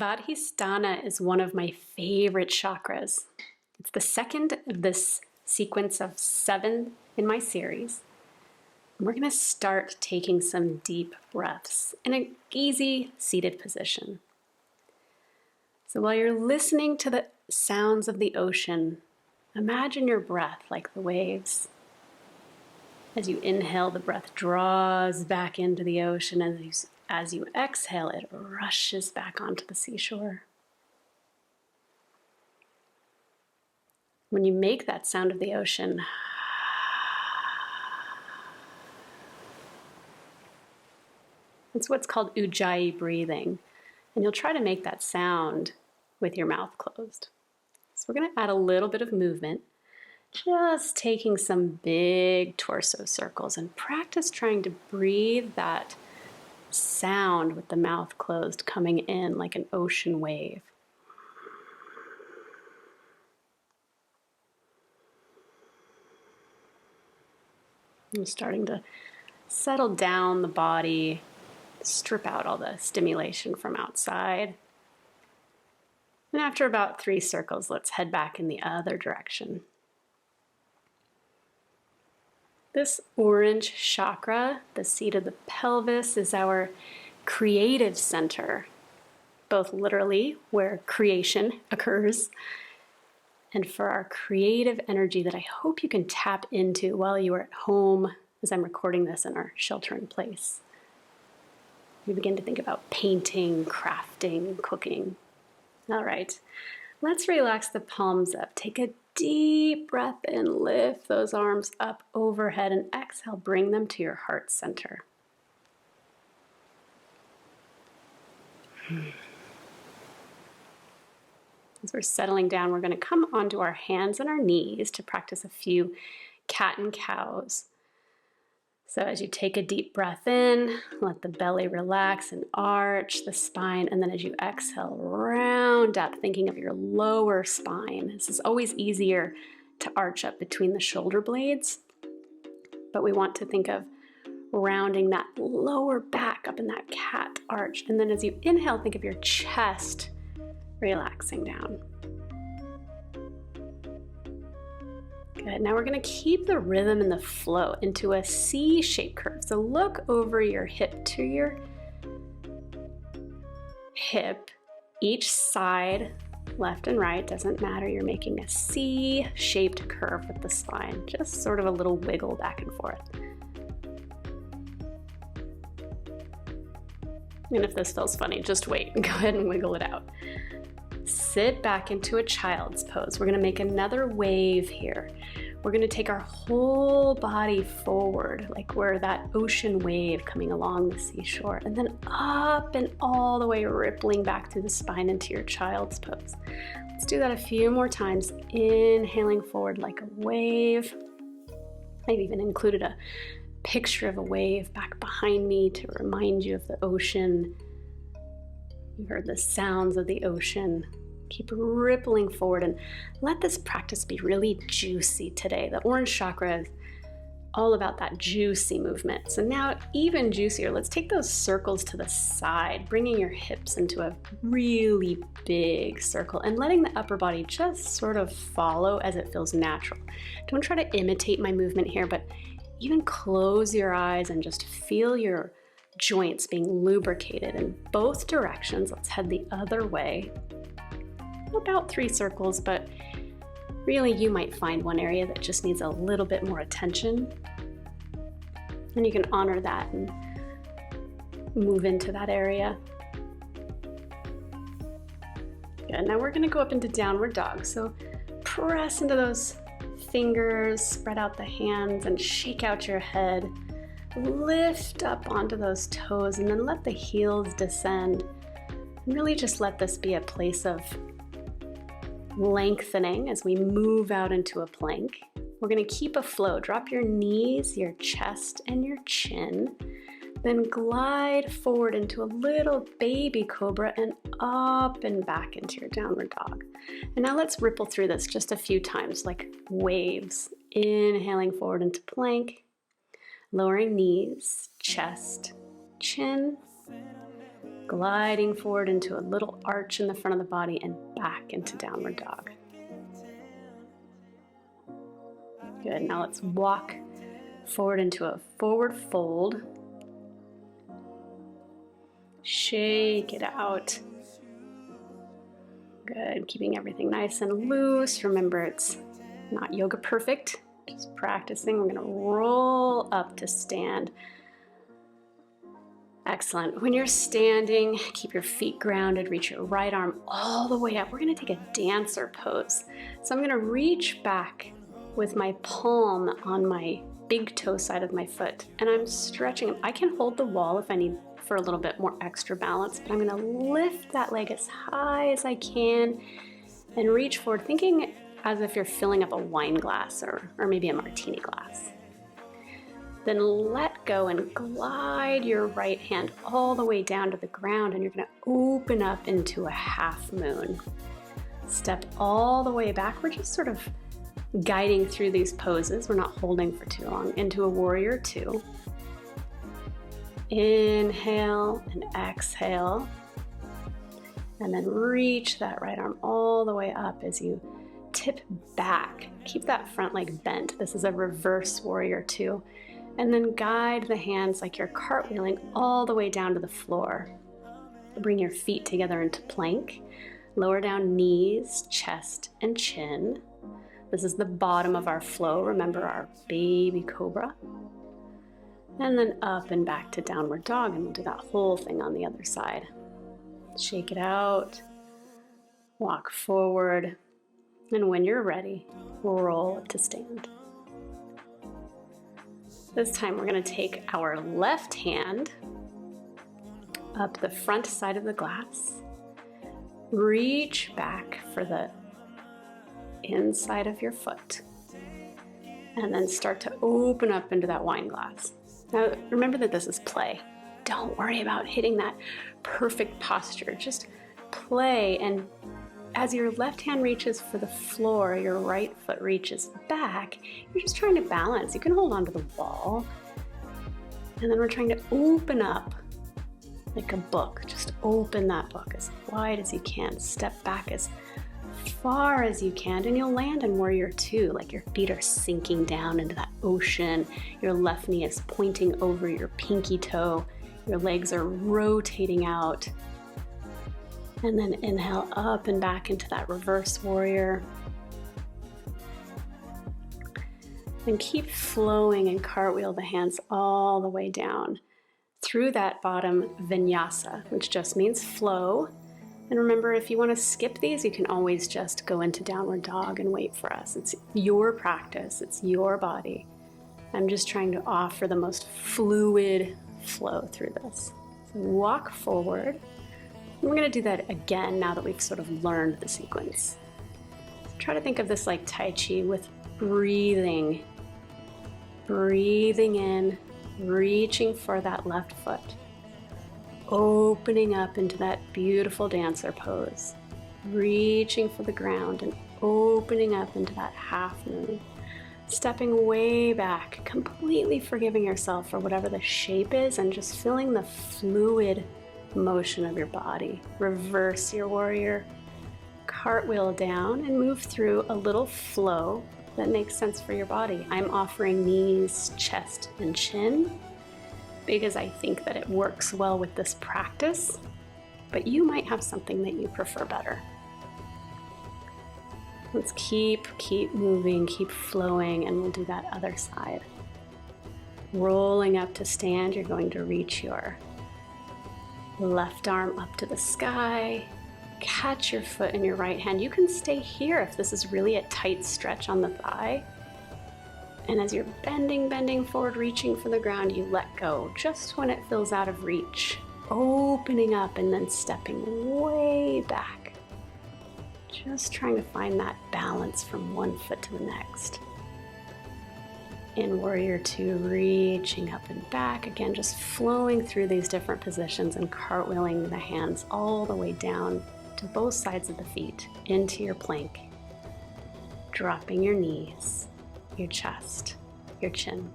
Svadhistana is one of my favorite chakras. It's the second of this sequence of 7 in my series. And we're going to start taking some deep breaths in an easy seated position. So while you're listening to the sounds of the ocean, imagine your breath like the waves. As you inhale, the breath draws back into the ocean. As you exhale, it rushes back onto the seashore. When you make that sound of the ocean, it's what's called ujjayi breathing. And you'll try to make that sound with your mouth closed. So we're going to add a little bit of movement, just taking some big torso circles, and practice trying to breathe that sound with the mouth closed, coming in like an ocean wave. I'm starting to settle down the body, strip out all the stimulation from outside. And after about 3 circles, let's head back in the other direction. This orange chakra, the seat of the pelvis, is our creative center, both literally where creation occurs, and for our creative energy that I hope you can tap into while you are at home as I'm recording this in our shelter in place. You begin to think about painting, crafting, cooking. All right, let's relax the palms up. Take a deep breath in, lift those arms up overhead, and exhale, bring them to your heart center. As we're settling down, we're going to come onto our hands and our knees to practice a few cat and cows. So as you take a deep breath in, let the belly relax and arch the spine. And then as you exhale, round up, thinking of your lower spine. This is always easier to arch up between the shoulder blades, but we want to think of rounding that lower back up in that cat arch. And then as you inhale, think of your chest relaxing down. Good. Now we're going to keep the rhythm and the flow into a C-shaped curve. So look over your hip to your hip, each side, left and right, doesn't matter. You're making a C-shaped curve with the spine, just sort of a little wiggle back and forth. And if this feels funny, just wait and go ahead and wiggle it out. Sit back into a child's pose. We're going to make another wave here. We're going to take our whole body forward, like we're that ocean wave coming along the seashore, and then up and all the way rippling back through the spine into your child's pose. Let's do that a few more times. Inhaling forward like a wave. I've even included a picture of a wave back behind me to remind you of the ocean. You heard the sounds of the ocean. Keep rippling forward and let this practice be really juicy today. The orange chakra is all about that juicy movement. So now even juicier, let's take those circles to the side, bringing your hips into a really big circle and letting the upper body just sort of follow as it feels natural. Don't try to imitate my movement here, but even close your eyes and just feel your joints being lubricated in both directions. Let's head the other way. About 3 circles, but really you might find one area that just needs a little bit more attention. And you can honor that and move into that area. Good. Now we're going to go up into downward dog. So press into those fingers, spread out the hands, and shake out your head. Lift up onto those toes and then let the heels descend. And really just let this be a place of lengthening as we move out into a plank. We're going to keep a flow. Drop your knees, your chest, and your chin. Then glide forward into a little baby cobra and up and back into your downward dog. And now let's ripple through this just a few times like waves. Inhaling forward into plank, lowering knees, chest, chin, gliding forward into a little arch in the front of the body and back into downward dog. Good, now let's walk forward into a forward fold. Shake it out. Good, keeping everything nice and loose. Remember, it's not yoga perfect, just practicing. We're gonna roll up to stand. Excellent. When you're standing, keep your feet grounded, reach your right arm all the way up. We're gonna take a dancer pose. So I'm gonna reach back with my palm on my big toe side of my foot, and I'm stretching. I can hold the wall if I need for a little bit more extra balance, but I'm gonna lift that leg as high as I can and reach forward, thinking as if you're filling up a wine glass or maybe a martini glass. Then let go and glide your right hand all the way down to the ground, and you're gonna open up into a half moon. Step all the way back. We're just sort of guiding through these poses. We're not holding for too long. Into a warrior two. Inhale and exhale. And then reach that right arm all the way up as you tip back. Keep that front leg bent. This is a reverse warrior two. And then guide the hands like you're cartwheeling all the way down to the floor. Bring your feet together into plank. Lower down knees, chest, and chin. This is the bottom of our flow. Remember our baby cobra. And then up and back to downward dog, and we'll do that whole thing on the other side. Shake it out. Walk forward. And when you're ready, roll up to stand. This time we're going to take our left hand up the front side of the glass. Reach back for the inside of your foot. And then start to open up into that wine glass. Now remember that this is play. Don't worry about hitting that perfect posture. Just play, and as your left hand reaches for the floor, your right foot reaches back. You're just trying to balance. You can hold onto the wall. And then we're trying to open up like a book. Just open that book as wide as you can. Step back as far as you can, and you'll land in warrior two, like your feet are sinking down into that ocean. Your left knee is pointing over your pinky toe. Your legs are rotating out. And then inhale up and back into that reverse warrior. And keep flowing and cartwheel the hands all the way down through that bottom vinyasa, which just means flow. And remember, if you want to skip these, you can always just go into downward dog and wait for us. It's your practice, it's your body. I'm just trying to offer the most fluid flow through this. So walk forward. And we're going to do that again now that we've sort of learned the sequence. Try to think of this like Tai Chi with breathing. Breathing in, reaching for that left foot. Opening up into that beautiful dancer pose. Reaching for the ground and opening up into that half moon. Stepping way back, completely forgiving yourself for whatever the shape is and just feeling the fluid motion of your body. Reverse your warrior, cartwheel down, and move through a little flow that makes sense for your body. I'm offering knees, chest, and chin because I think that it works well with this practice, but you might have something that you prefer better. Let's keep moving, keep flowing, and we'll do that other side. Rolling up to stand, you're going to reach your left arm up to the sky. Catch your foot in your right hand. You can stay here if this is really a tight stretch on the thigh. And as you're bending forward, reaching for the ground, you let go just when it feels out of reach. Opening up and then stepping way back. Just trying to find that balance from one foot to the next. In warrior two, reaching up and back. Again, just flowing through these different positions and cartwheeling the hands all the way down to both sides of the feet into your plank. Dropping your knees, your chest, your chin.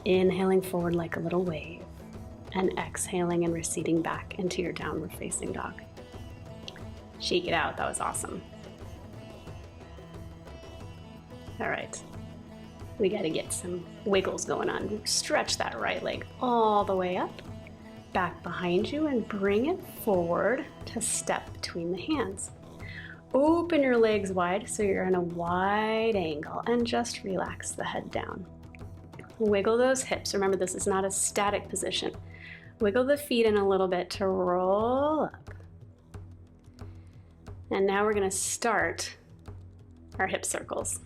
Inhaling forward like a little wave. and exhaling and receding back into your downward facing dog. Shake it out. That was awesome. All right. We got to get some wiggles going on. Stretch that right leg all the way up, back behind you, and bring it forward to step between the hands. Open your legs wide so you're in a wide angle, and just relax the head down. Wiggle those hips. Remember, this is not a static position. Wiggle the feet in a little bit to roll up. And now we're going to start our hip circles.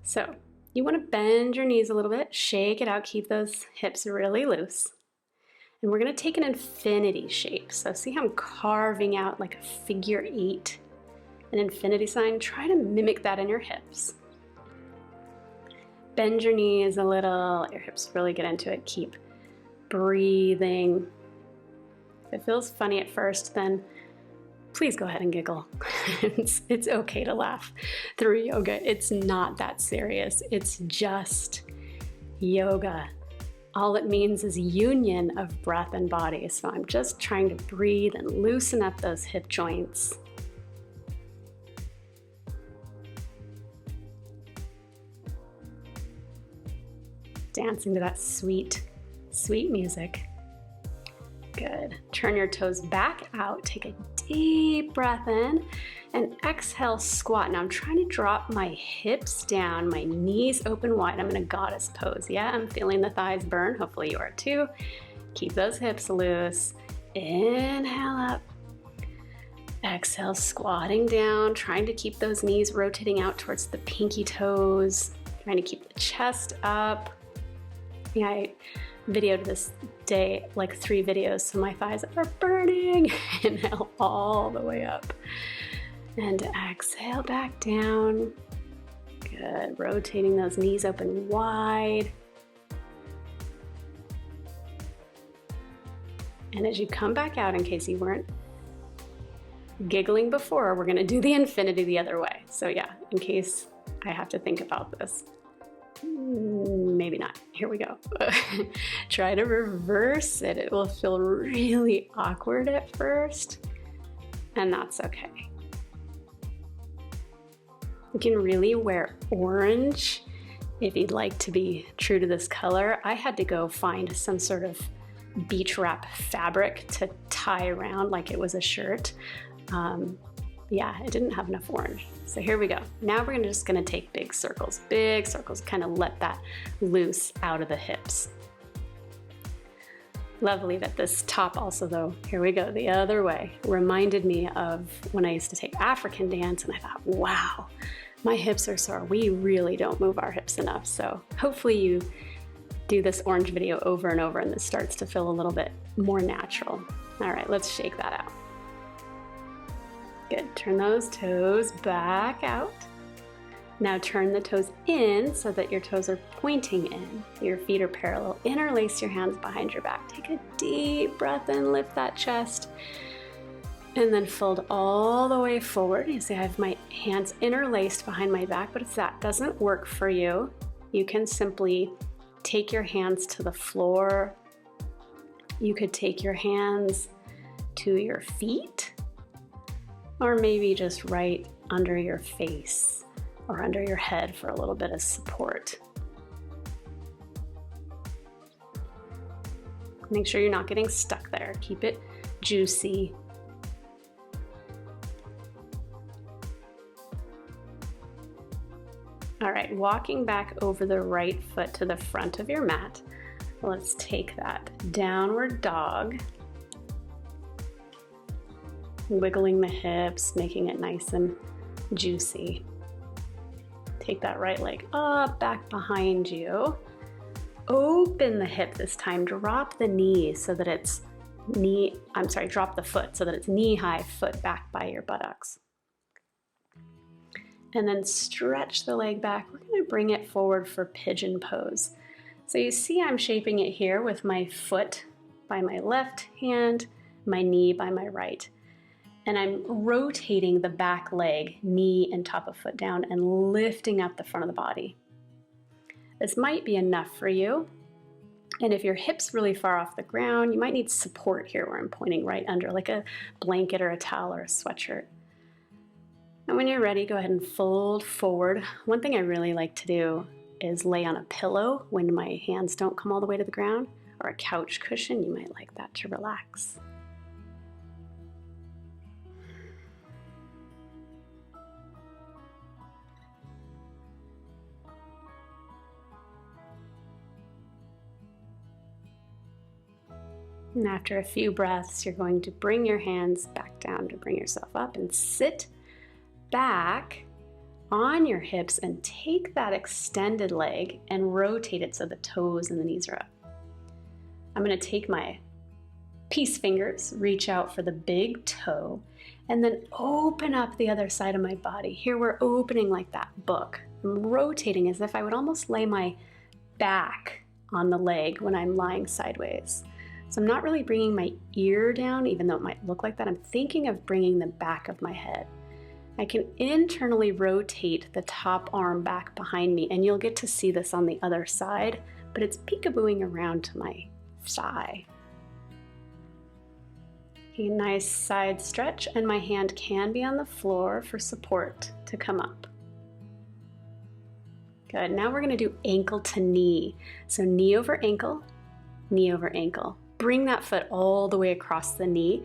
So you want to bend your knees a little bit, shake it out, keep those hips really loose. And we're going to take an infinity shape. So see how I'm carving out like a figure 8, an infinity sign? Try to mimic that in your hips. Bend your knees a little, let your hips really get into it. Keep breathing. If it feels funny at first, then please go ahead and giggle. It's okay to laugh through yoga. It's not that serious. It's just yoga. All it means is union of breath and body. So I'm just trying to breathe and loosen up those hip joints. Dancing to that sweet, sweet music. Good. Turn your toes back out. Take a deep breath in and exhale, squat. Now I'm trying to drop my hips down, my knees open wide. I'm in a goddess pose. Yeah, I'm feeling the thighs burn. Hopefully you are too. Keep those hips loose. Inhale up. Exhale, squatting down, trying to keep those knees rotating out towards the pinky toes, trying to keep the chest up. Yeah, I videoed this day like 3 videos, so my thighs are burning. Inhale all the way up. And exhale back down. Good. Rotating those knees open wide. And as you come back out, in case you weren't giggling before, we're going to do the infinity the other way. So yeah, in case I have to think about this. Maybe not. Here we go. Try to reverse it. It will feel really awkward at first, and that's okay. You can really wear orange if you'd like to be true to this color. I had to go find some sort of beach wrap fabric to tie around like it was a shirt. Yeah, I didn't have enough orange. So here we go. Now we're just gonna take big circles, kind of let that loose out of the hips. Lovely that this top also though, here we go, the other way, reminded me of when I used to take African dance, and I thought, wow, my hips are sore. We really don't move our hips enough. So hopefully you do this orange video over and over and this starts to feel a little bit more natural. All right, let's shake that out. Good, turn those toes back out. Now turn the toes in so that your toes are pointing in. Your feet are parallel. Interlace your hands behind your back. Take a deep breath in, lift that chest, and then fold all the way forward. You see I have my hands interlaced behind my back, but if that doesn't work for you, you can simply take your hands to the floor. You could take your hands to your feet, or maybe just right under your face or under your head for a little bit of support. Make sure you're not getting stuck there. Keep it juicy. All right, walking back over the right foot to the front of your mat. Let's take that downward dog. Wiggling the hips, making it nice and juicy. Take that right leg up, back behind you. Open the hip this time. Drop the knee so that it's drop the foot so that it's knee-high, foot back by your buttocks. And then stretch the leg back. We're going to bring it forward for pigeon pose. So you see I'm shaping it here with my foot by my left hand, my knee by my right. And I'm rotating the back leg, knee and top of foot down, and lifting up the front of the body. This might be enough for you. And if your hip's really far off the ground, you might need support here where I'm pointing right under, like a blanket or a towel or a sweatshirt. And when you're ready, go ahead and fold forward. One thing I really like to do is lay on a pillow when my hands don't come all the way to the ground, or a couch cushion. You might like that to relax. And after a few breaths, you're going to bring your hands back down to bring yourself up and sit back on your hips and take that extended leg and rotate it so the toes and the knees are up. I'm going to take my peace fingers, reach out for the big toe, and then open up the other side of my body. Here we're opening like that book. I'm rotating as if I would almost lay my back on the leg when I'm lying sideways. So I'm not really bringing my ear down, even though it might look like that. I'm thinking of bringing the back of my head. I can internally rotate the top arm back behind me, and you'll get to see this on the other side, but it's peekabooing around to my thigh. A nice side stretch, and my hand can be on the floor for support to come up. Good, now we're gonna do ankle to knee. So knee over ankle, knee over ankle. Bring that foot all the way across the knee.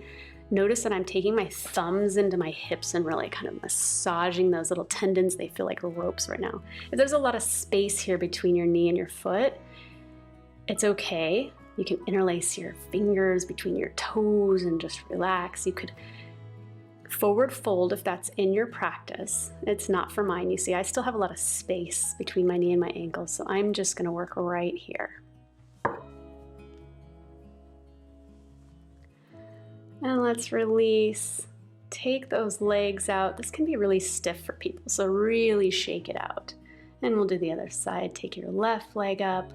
Notice that I'm taking my thumbs into my hips and really kind of massaging those little tendons. They feel like ropes right now. If there's a lot of space here between your knee and your foot, it's okay. You can interlace your fingers between your toes and just relax. You could forward fold if that's in your practice. It's not for mine. You see, I still have a lot of space between my knee and my ankle, so I'm just gonna work right here. And let's release. Take those legs out. This can be really stiff for people, so really shake it out. And we'll do the other side. Take your left leg up.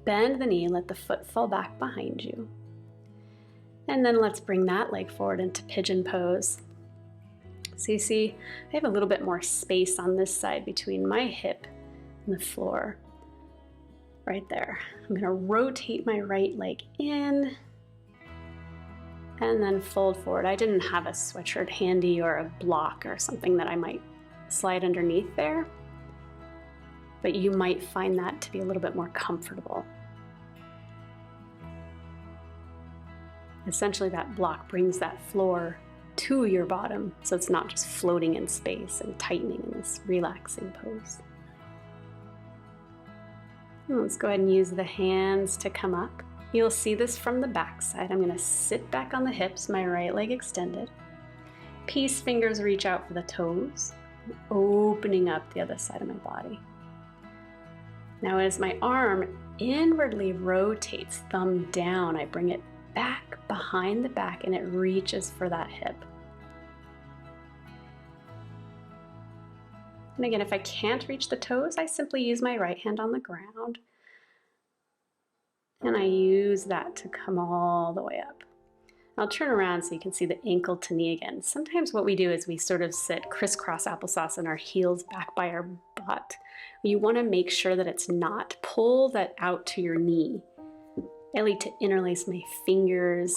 Bend the knee, let the foot fall back behind you. And then let's bring that leg forward into pigeon pose. So you see, I have a little bit more space on this side between my hip and the floor. Right there. I'm gonna rotate my right leg in, and then fold forward. I didn't have a sweatshirt handy or a block or something that I might slide underneath there, but you might find that to be a little bit more comfortable. Essentially, that block brings that floor to your bottom, so it's not just floating in space and tightening in this relaxing pose. And let's go ahead and use the hands to come up. You'll see this from the back side. I'm gonna sit back on the hips, my right leg extended. Peace fingers reach out for the toes, opening up the other side of my body. Now as my arm inwardly rotates, thumb down, I bring it back behind the back and it reaches for that hip. And again, if I can't reach the toes, I simply use my right hand on the ground. And I use that to come all the way up. I'll turn around so you can see the ankle to knee again. Sometimes what we do is we sort of sit crisscross applesauce and our heels back by our butt. You want to make sure that it's not. Pull that out to your knee. I like to interlace my fingers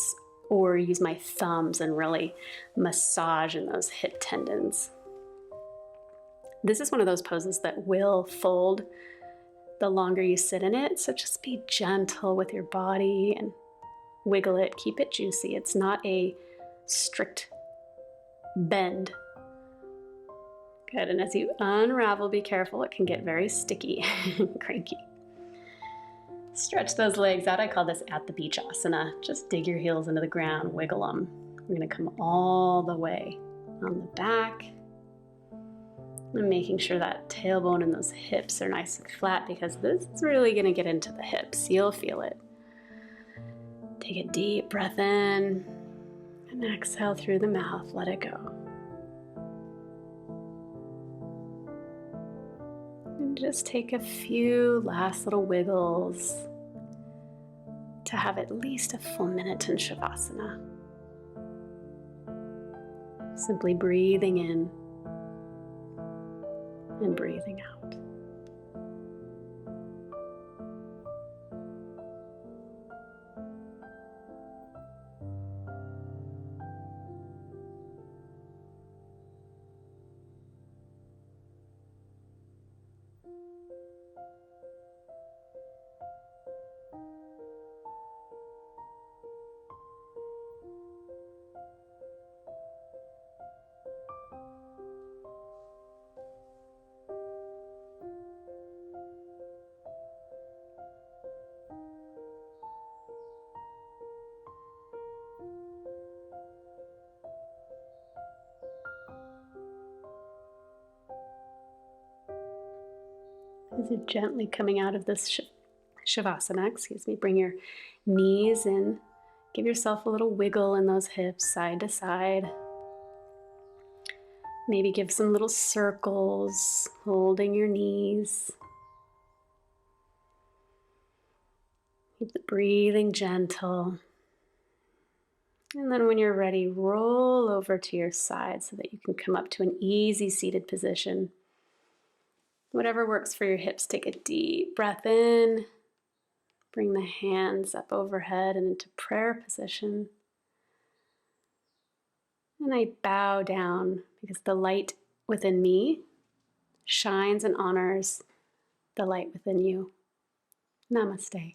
or use my thumbs and really massage in those hip tendons. This is one of those poses that will fold the longer you sit in it, so just be gentle with your body and wiggle it, keep it juicy. It's not a strict bend. Good, and as you unravel, be careful, it can get very sticky and cranky. Stretch those legs out. I call this at the beach asana. Just dig your heels into the ground, wiggle them. We're gonna come all the way on the back. And making sure that tailbone and those hips are nice and flat because this is really gonna get into the hips. You'll feel it. Take a deep breath in and exhale through the mouth, let it go. And just take a few last little wiggles to have at least a full minute in Shavasana. Simply breathing in and breathing out. As you're gently coming out of this Shavasana, bring your knees in. Give yourself a little wiggle in those hips side to side. Maybe give some little circles, holding your knees. Keep the breathing gentle. And then when you're ready, roll over to your side so that you can come up to an easy seated position. Whatever works for your hips, take a deep breath in. Bring the hands up overhead and into prayer position. And I bow down because the light within me shines and honors the light within you. Namaste.